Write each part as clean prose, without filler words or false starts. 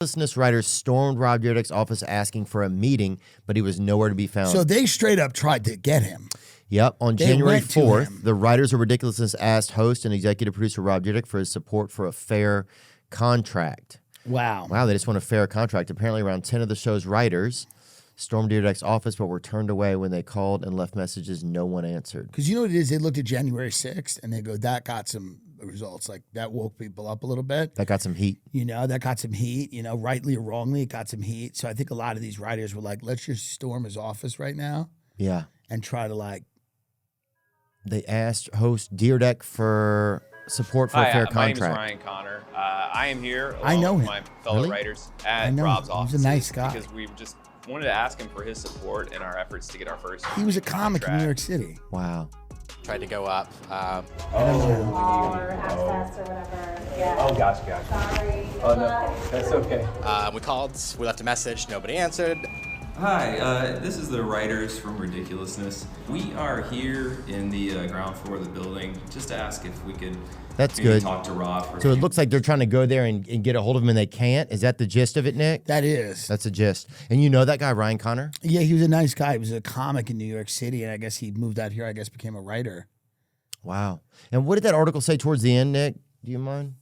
Ridiculousness writers stormed Rob Dyrdek's office asking for a meeting, but he was nowhere to be found. So they straight up tried to get him. Yep. On They January went to 4th, him. the writers of Ridiculousness asked host and executive producer Rob Dyrdek for his support for a fair contract. Wow. Wow, they just want a fair contract. Apparently, around 10 of the show's writers stormed Dyrdek's office, but were turned away when they called and left messages. No one answered. Because you know what it is? They looked at January 6th and they go, that got some results. Like, that woke people up a little bit. That got some heat. You know, that got some heat. You know, rightly or wrongly, it got some heat. So I think a lot of these writers were like, let's just storm his office right now Yeah. and try to, like, They asked host Dyrdek for support for a fair My name is contract. Ryan Connor. I am here I along know with him. my fellow Really? writers I at know Rob's him. He's a office. nice guy. Because we just wanted to ask him for his support in our efforts to get our first. he was a comic in contract. New York City. Wow. Tried to go up. or access or whatever. Yeah. Oh, gotcha. Sorry. Oh, no, that's okay. We called, we left a message, nobody answered. Hi, this is the writers from Ridiculousness. We are here in the ground floor of the building just to ask if we could That's maybe good. talk to Rob. For a So it few- looks like they're trying to go there and get a hold of him, and they can't. Is that the gist of it, Nick? That is. That's the gist. And you know that guy, Ryan Connor? Yeah, he was a nice guy. He was a comic in New York City, and I guess he moved out here. I guess became a writer. Wow. And what did that article say towards the end, Nick? Do you mind?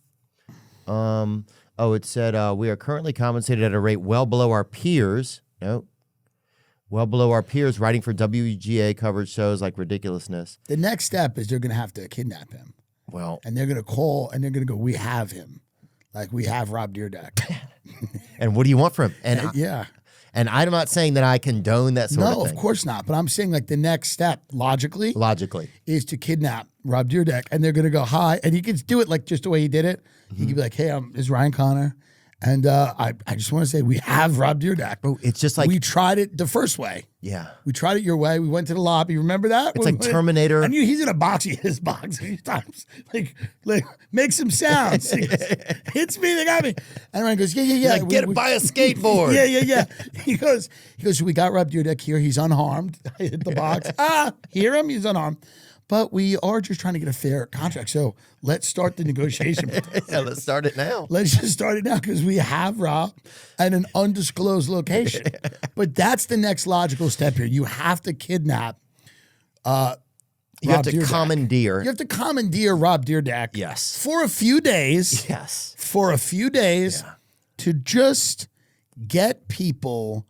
It said, we are currently compensated at a rate well below our peers. Nope. Well below our peers writing for WGA coverage shows like Ridiculousness. The next step is they're going to have to kidnap him, Well, and they're going to call, and they're going to go, we have him. Like, we have Rob Dyrdek. and what do you want from him? And Yeah. and I'm not saying that I condone that sort of No, thing. of course not. But I'm saying, like, the next step, logically, Logically. is to kidnap Rob Dyrdek, and they're going to go, hi. And he can do it, like, just the way he did it. He could be like, hey, this is Ryan Connor. And I just want to say, we have Rob Dyrdek. Bro, it's just like, We tried it the first way. yeah. We tried it your way. We went to the lobby. Remember that? It's like Terminator. I knew he's in a box. He hit his box a few times. Like make some sounds. He goes, hits me. They got me. And Ryan goes, yeah. Like, get it by a skateboard. Yeah. He goes, we got Rob Dyrdek here. He's unharmed. I hit the box. Hear him? He's unharmed. But we are just trying to get a fair contract. So let's start the negotiation. Yeah, let's start it now. Let's just start it now because we have Rob at an undisclosed location. But that's the next logical step here. You have to kidnap You have Rob to Dyrdek. commandeer. You have to commandeer Rob Dyrdek. Yes. For a few days. Yes. For a few days to just get people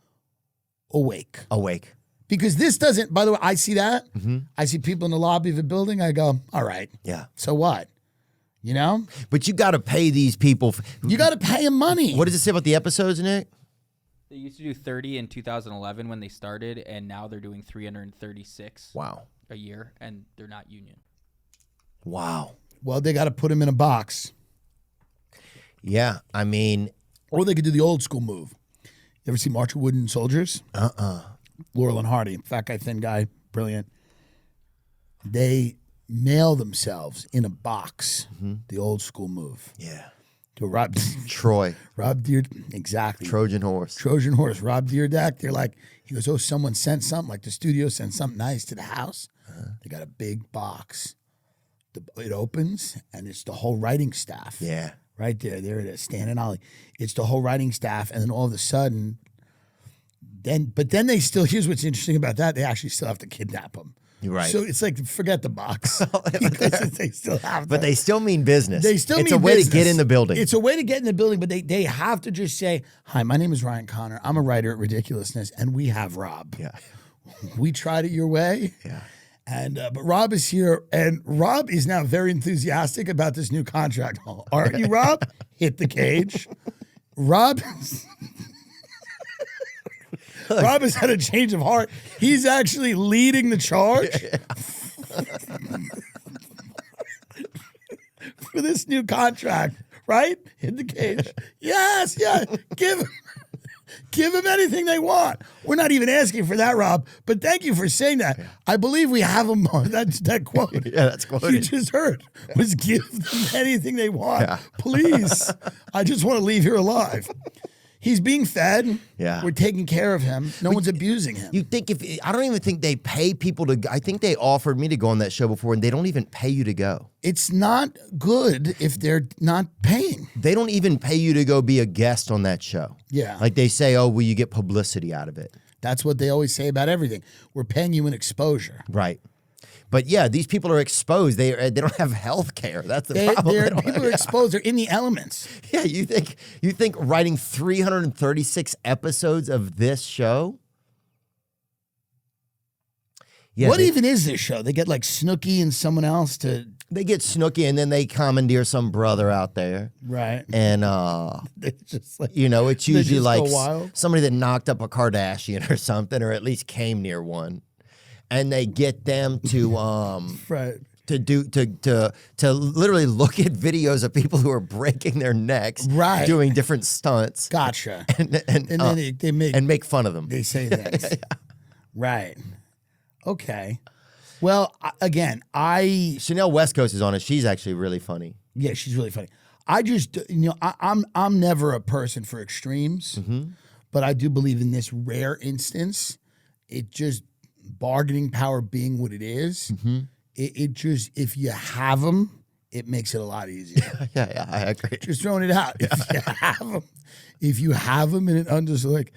awake. Awake. Because this doesn't, by the way, I see that. Mm-hmm. I see people in the lobby of a building. I go, all right. Yeah. So what? You know? But you got to pay these people. You got to pay them money. What does it say about the episodes, Nick? They used to do 30 in 2011 when they started, and now they're doing 336 Wow. a year, and they're not union. Wow. Well, they got to put them in a box. Yeah. I mean, Or they could do the old school move. You ever see March of Wooden Soldiers? Laurel and Hardy, fat guy, thin guy, brilliant. They mail themselves in a box, the old school move. yeah. To Rob Troy. Dyrdek, exactly. Trojan horse. Trojan horse, Rob Dyrdek. They're like, he goes, oh, someone sent something, like the studio sent something nice to the house. They got a big box. It opens, and it's the whole writing staff. Yeah. Right there it is, Stan and Ollie. It's the whole writing staff, and then all of a sudden, then they still, here's what's interesting about that, they actually still have to kidnap them. You're right. So it's like, forget the box. Because they still have to. But they still mean business. They still it's mean a way business. to get in the building. It's a way to get in the building, but they have to just say, hi, my name is Ryan Connor. I'm a writer at Ridiculousness, and we have Rob. yeah. We tried it your way. Yeah. And but Rob is here, and Rob is now very enthusiastic about this new contract. Aren't you, Rob? Hit the cage. Rob has had a change of heart. He's actually leading the charge for this new contract, right? Hit the cage. Yes, yeah. Give them anything they want. We're not even asking for that, Rob. But thank you for saying that. I believe we have them on that quote. Yeah, that's quoted. You just heard was give them anything they want. Yeah. Please. I just want to leave here alive. He's being fed. Yeah. We're taking care of him. No one's abusing him. You think I don't even think they pay people to. I think they offered me to go on that show before, and they don't even pay you to go. It's not good if they're not paying. They don't even pay you to go be a guest on that show. Yeah. Like they say, oh, will you get publicity out of it? That's what they always say about everything. We're paying you an exposure. Right. But yeah, these people are exposed. They don't have health care. That's the problem. People are exposed. They're in the elements. Yeah, you think writing 336 episodes of this show? Yeah, What even is this show? They get like Snooki and someone else to They get Snooki and then they commandeer some brother out there. right. And It's just like it's they usually just like go wild. somebody that knocked up a Kardashian or something, or at least came near one. And they get them to right. to literally look at videos of people who are breaking their necks, Right. doing different stunts, Gotcha. and then they make make fun of them. they say things. Right. Okay. Well, again, Chanel West Coast is on it. She's actually really funny. yeah, she's really funny. I just I'm never a person for extremes, but I do believe in this rare instance, it just bargaining power being what it is. It just if you have them, it makes it a lot easier. Yeah, I agree. Just throwing it out. If you have them, and it just like